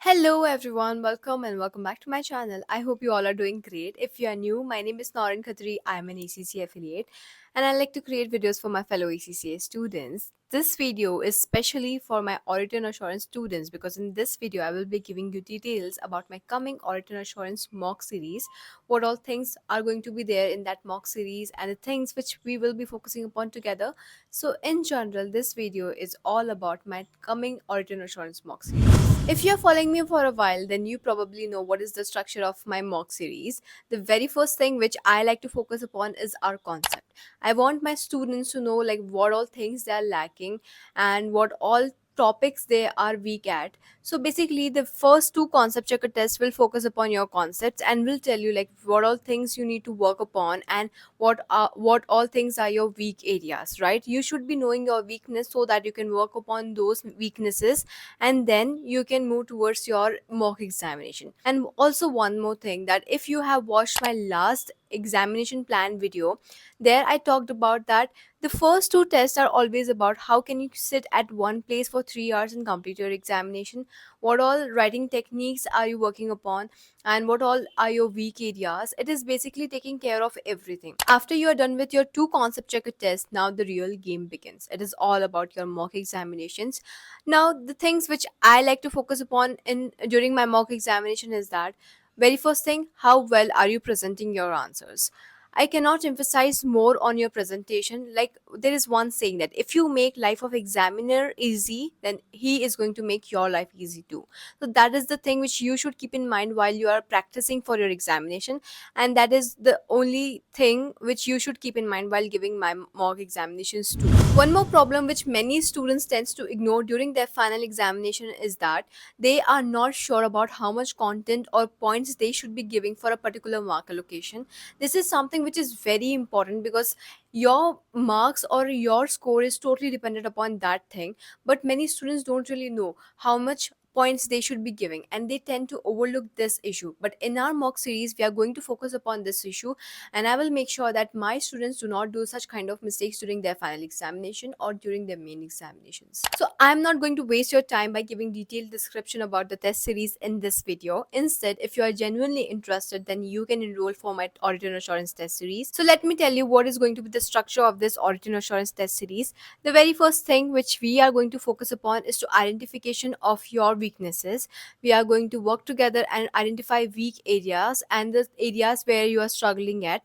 Hello everyone, welcome back to my channel. I hope you all are doing great. If you are new, my name is Naurin Khatri. I am an ACCA affiliate and I like to create videos for my fellow ACCA students. This video is specially for my audit and assurance students because in this video I will be giving you details about my coming audit and assurance mock series, what all things are going to be there in that mock series and the things which we will be focusing upon together. So in general, this video is all about my coming audit and assurance mock series. If you're following me for a while, then you probably know what is the structure of my mock series. The very first thing which I like to focus upon is our concept. I want my students to know like what all things they are lacking and what all topics they are weak at. So basically the first two concept checker tests will focus upon your concepts and will tell you like what all things you need to work upon and what all things are your weak areas, right? You should be knowing your weakness so that you can work upon those weaknesses and then you can move towards your mock examination. And also one more thing, that if you have watched my last examination plan video, there I talked about that the first two tests are always about how can you sit at one place for 3 hours and complete your examination, what all writing techniques are you working upon, and what all are your weak areas. It is basically taking care of everything. After you are done with your two concept checker tests, now the real game begins. It is all about your mock examinations. Now the things which I like to focus upon in during my mock examination is that very first thing, how well are you presenting your answers. I cannot emphasize more on your presentation. Like there is one saying that if you make life of examiner easy, then he is going to make your life easy too. So that is the thing which you should keep in mind while you are practicing for your examination, and that is the only thing which you should keep in mind while giving my mock examinations too. One more problem which many students tends to ignore during their final examination is that they are not sure about how much content or points they should be giving for a particular mark allocation. This is something which is very important because your marks or your score is totally dependent upon that thing, but many students don't really know how much points they should be giving and they tend to overlook this issue. But in our mock series we are going to focus upon this issue, and I will make sure that my students do not do such kind of mistakes during their final examination or during their main examinations. So I'm not going to waste your time by giving detailed description about the test series in this video. Instead, if you are genuinely interested, then you can enroll for my audit and assurance test series. So let me tell you what is going to be the structure of this audit and assurance test series. The very first thing which we are going to focus upon is to identification of your weaknesses. We are going to work together and identify weak areas and the areas where you are struggling at.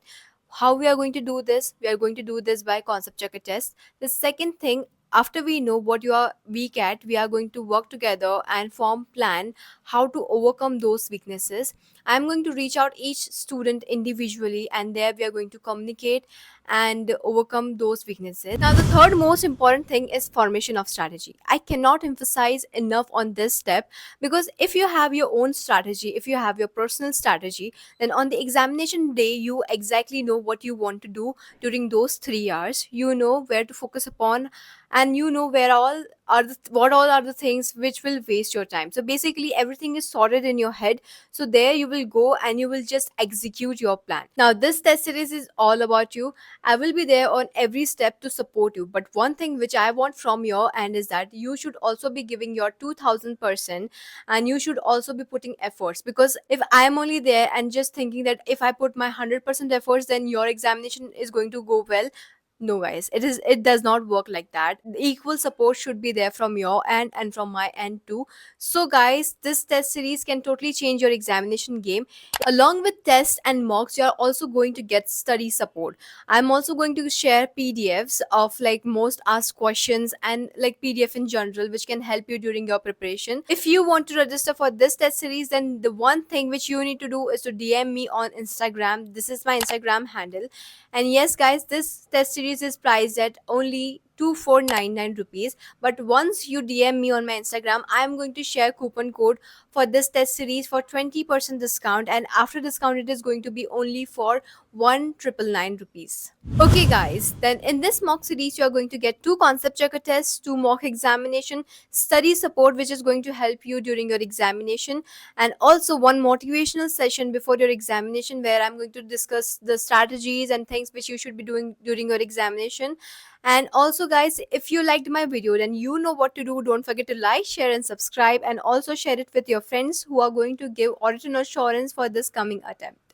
How we are going to do this? We are going to do this by concept checker test. The second thing, after we know what you are weak at, we are going to work together and form plan how to overcome those weaknesses. I'm going to reach out each student individually, and there we are going to communicate and overcome those weaknesses. Now the third most important thing is formation of strategy. I cannot emphasize enough on this step, because if you have your own strategy, if you have your personal strategy, then on the examination day you exactly know what you want to do during those 3 hours. You know where to focus upon, and you know where all are what all are the things which will waste your time. So basically everything is sorted in your head, so there you will go and you will just execute your plan. Now this test series is all about you. I will be there on every step to support you, but one thing which I want from your end is that you should also be giving your 2000% and you should also be putting efforts, because if I am only there and just thinking that if I put my 100% efforts then your examination is going to go well, no guys, it does not work like that. The equal support should be there from your end and from my end too. So guys, this test series can totally change your examination game. Along with tests and mocks, you are also going to get study support. I'm also going to share PDFs of like most asked questions and like PDF in general, which can help you during your preparation. If you want to register for this test series, then the one thing which you need to do is to DM me on Instagram. This is my Instagram handle. And yes guys, this test series is priced at only 2499 rupees, but once you DM me on my Instagram, I am going to share coupon code for this test series for 20% discount, and after discount it is going to be only for 1,999 rupees. Okay guys, then in this mock series you are going to get 2 concept checker tests, 2 mock examination, study support which is going to help you during your examination, and also one motivational session before your examination where I'm going to discuss the strategies and things which you should be doing during your examination. And also guys, if you liked my video then you know what to do. Don't forget to like, share and subscribe, and also share it with your friends who are going to give audition assurance for this coming attempt.